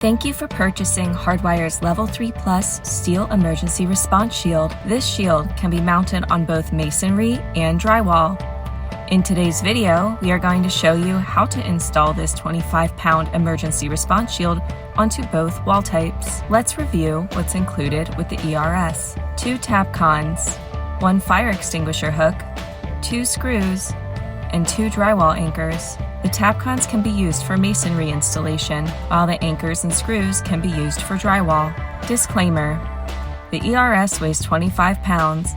Thank you for purchasing Hardwire's Level 3 Plus Steel Emergency Response Shield. This shield can be mounted on both masonry and drywall. In today's video, we are going to show you how to install this 25-pound emergency response shield onto both wall types. Let's review what's included with the ERS. 2 tapcons, 1 fire extinguisher hook, 2 screws, and 2 drywall anchors. The tapcons can be used for masonry installation, while the anchors and screws can be used for drywall. Disclaimer: the ERS weighs 25 pounds.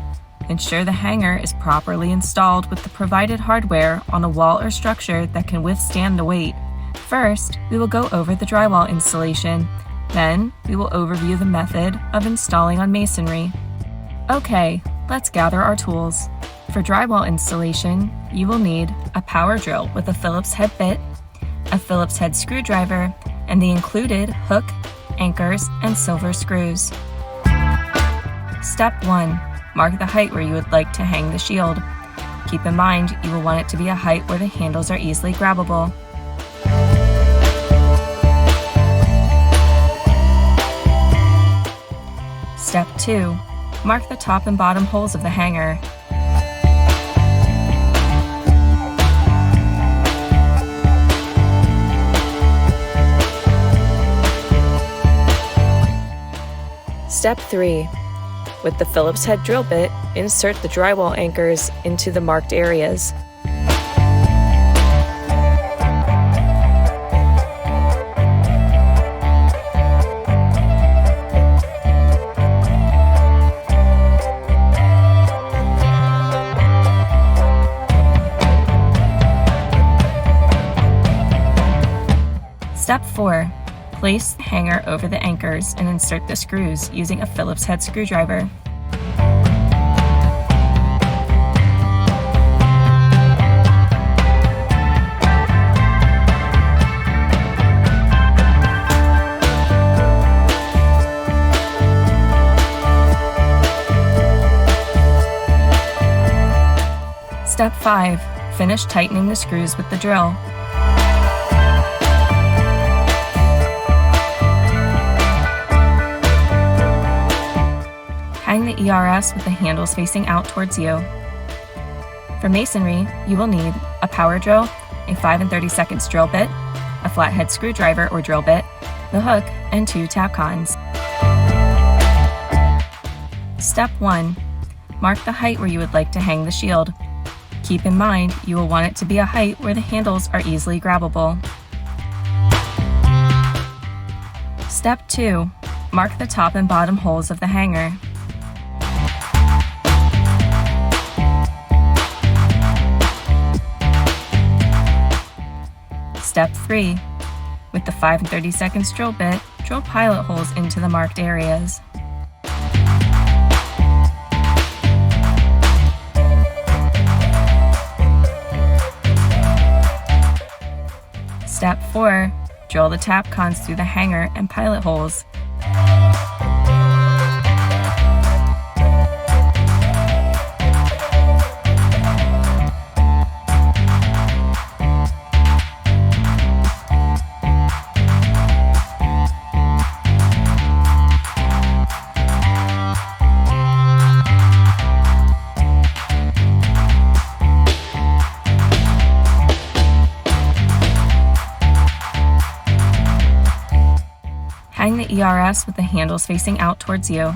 Ensure the hanger is properly installed with the provided hardware on a wall or structure that can withstand the weight. First, we will go over the drywall installation. Then, we will overview the method of installing on masonry. Okay, let's gather our tools. For drywall installation, you will need a power drill with a Phillips head bit, a Phillips head screwdriver, and the included hook, anchors, and silver screws. Step 1. Mark the height where you would like to hang the shield. Keep in mind, you will want it to be a height where the handles are easily grabbable. Step 2. Mark the top and bottom holes of the hanger. Step 3. With the Phillips head drill bit, insert the drywall anchors into the marked areas. Step 4. Place the hanger over the anchors and insert the screws using a Phillips head screwdriver. Step 5. Finish tightening the screws with the drill. Hang the ERS with the handles facing out towards you. For masonry, you will need a power drill, a 5 30" drill bit, a flathead screwdriver or drill bit, the hook, and 2 tapcons. Step 1. Mark the height where you would like to hang the shield. Keep in mind, you will want it to be a height where the handles are easily grabbable. Step 2. Mark the top and bottom holes of the hanger. Step 3. With the 5 30" drill bit, drill pilot holes into the marked areas. Step 4. Drill the tapcons through the hanger and pilot holes. Hang the ERS with the handles facing out towards you.